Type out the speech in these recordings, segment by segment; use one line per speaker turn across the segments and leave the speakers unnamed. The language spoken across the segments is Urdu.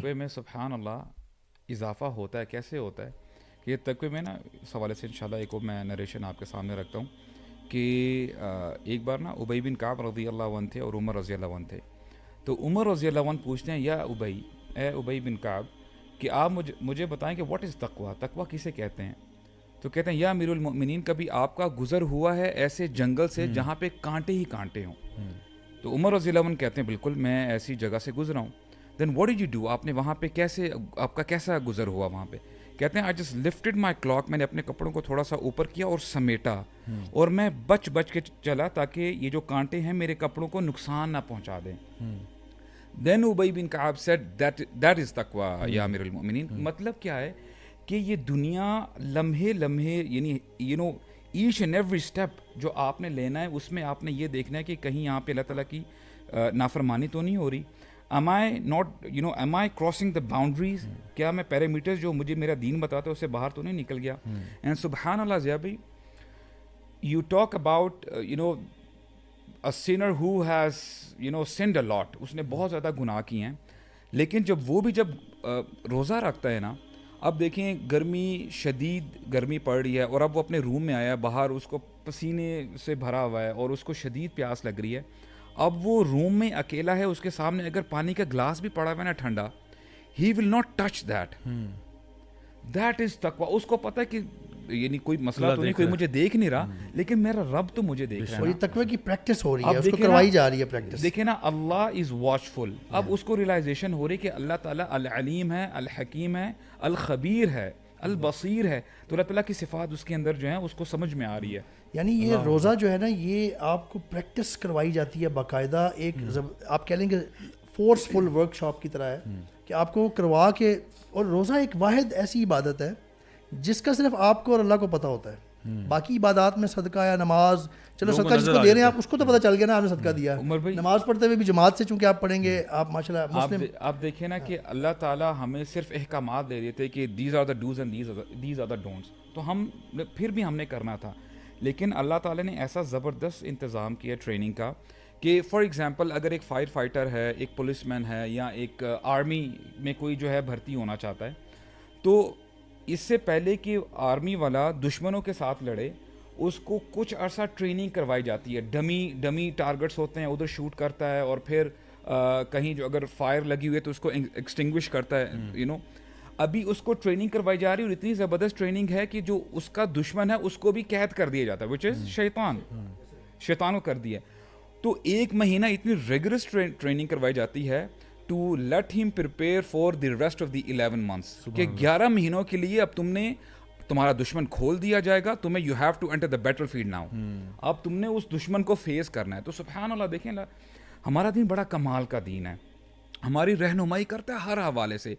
تقوی میں سبحان اللہ اضافہ ہوتا ہے. کیسے ہوتا ہے کہ یہ تقوی میں نا اس حوالے سے انشاءاللہ ایک اور میں نریشن آپ کے سامنے رکھتا ہوں کہ ایک بار نا ابی بن کعب رضی اللہ عنہ تھے اور عمر رضی اللہ عنہ تھے. تو عمر رضی اللہ عنہ پوچھتے ہیں یا ابی، اے ابی بن کعب کہ آپ مجھے بتائیں کہ واٹ از تقوی، تقوی کسے کہتے ہیں؟ تو کہتے ہیں یا امیر المؤمنین، کبھی آپ کا گزر ہوا ہے ایسے جنگل سے جہاں پہ کانٹے ہی کانٹے ہوں؟ تو عمر رضی اللہ عنہ کہتے ہیں بالکل، میں ایسی جگہ سے گزرا ہوں. دین واٹ ڈیڈ یو ڈو، آپ نے وہاں پہ کیسے، آپ کا کیسا گزر ہوا وہاں پہ؟ کہتے ہیں I just lifted my clock, میں نے اپنے کپڑوں کو تھوڑا سا اوپر کیا اور سمیٹا، اور میں بچ کے چلا تاکہ یہ جو کانٹے ہیں میرے کپڑوں کو نقصان نہ پہنچا دیں. دین ابی بن کعب سیڈ دیٹ از تقوی یا امیر المؤمنین. مطلب کیا ہے کہ یہ دنیا لمحے لمحے، یعنی you know each and every step جو آپ نے لینا ہے اس میں آپ نے یہ دیکھنا ہے کہ کہیں یہاں پہ اللہ تعالیٰ کی نافرمانی تو نہیں ہو رہی. am I not am I crossing the boundaries؟ کیا میں پیرامیٹرز جو مجھے میرا دین بتاتا ہے اس سے باہر تو نہیں نکل گیا؟ اینڈ سبحان اللہ ضیاء بھائی، you talk about a sinner who has sinned a lot، اس نے بہت زیادہ گناہ کیے ہیں، لیکن جب وہ بھی جب روزہ رکھتا ہے نا، اب دیکھیں گرمی، شدید گرمی پڑ رہی ہے اور اب وہ اپنے روم میں آیا ہے، باہر اس کو پسینے سے بھرا ہوا ہے اور اس کو شدید پیاس لگ رہی ہے. اب وہ روم میں اکیلا ہے، اس کے سامنے اگر پانی کا گلاس بھی پڑا ہوا ہے نا ٹھنڈا، he will not touch that is تقوی. اس کو پتہ ہے کہ یعنی کوئی مسئلہ تو نہیں، کوئی مجھے دیکھ نہیں رہا، لیکن میرا رب تو مجھے دیکھ رہا ہے.
یہ تقوی کی پریکٹس ہو رہی ہے، اس کو کروائی جا رہی ہے پریکٹس.
دیکھیں نا، اللہ از واچفل. اب اس کو ریلائزیشن ہو رہی کہ اللہ تعالیٰ العلیم ہے، الحکیم ہے، الخبیر ہے، البصیر ہے. تو اللہ تعالیٰ کی صفات اس کے اندر جو ہیں اس کو سمجھ میں آ رہی ہے.
یعنی یہ روزہ جو ہے نا، یہ آپ کو پریکٹس کروائی جاتی ہے باقاعدہ، ایک آپ کہہ لیں کہ فورسفل ورک شاپ کی طرح ہے کہ آپ کو کروا کے. اور روزہ ایک واحد ایسی عبادت ہے جس کا صرف آپ کو اور اللہ کو پتہ ہوتا ہے. باقی عبادات میں صدقہ یا نماز، چلو صدقہ جس کو دے رہے ہیں آپ اس کو تو پتہ چل گیا نا آپ نے صدقہ دیا. نماز پڑھتے ہوئے بھی جماعت سے چونکہ آپ پڑھیں گے، آپ ماشاءاللہ مسلم.
آپ دیکھیں نا کہ اللہ تعالیٰ ہمیں صرف احکامات دے دیتے کہ these are the dos and these are the don'ts, تو ہم پھر بھی ہم نے کرنا تھا. لیکن اللہ تعالیٰ نے ایسا زبردست انتظام کیا ٹریننگ کا کہ فار ایگزامپل اگر ایک فائر فائٹر ہے، ایک پولیس مین ہے، یا ایک آرمی میں کوئی جو ہے بھرتی ہونا چاہتا ہے، تو اس سے پہلے کہ آرمی والا دشمنوں کے ساتھ لڑے اس کو کچھ عرصہ ٹریننگ کروائی جاتی ہے. ڈمی ٹارگٹس ہوتے ہیں، ادھر شوٹ کرتا ہے اور پھر کہیں جو اگر فائر لگی ہوئی ہے تو اس کو ایکسٹنگوش کرتا ہے. ابھی اس کو ٹریننگ کروائی جا رہی ہے اور اتنی زبردست ٹریننگ ہے کہ جو اس کا دشمن ہے اس کو بھی قید کر دیا جاتا ہے، وچ از شیطان کو کر دیا. تو 1 مہینہ اتنی ریگرس ٹریننگ کروائی جاتی ہے ٹو لیٹ ہم prepare for the rest of the 11 months، کہ 11 مہینوں کے لیے اب تمہارا دشمن کھول دیا جائے گا، تمہیں you have to enter the battlefield now. اب تم نے اس دشمن کو فیس کرنا ہے. تو سبحان اللہ، دیکھیں ہمارا دین بڑا کمال کا دین ہے، ہماری رہنمائی کرتا ہے ہر حوالے سے.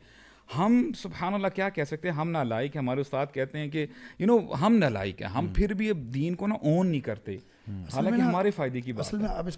ہم سبحان اللہ کیا کہہ سکتے ہیں، ہم نالائق ہیں. ہمارے استاد کہتے ہیں کہ ہم نالائق ہیں، ہم پھر بھی اب دین کو نا اون نہیں کرتے، حالانکہ ہمارے فائدے کی بات ہے.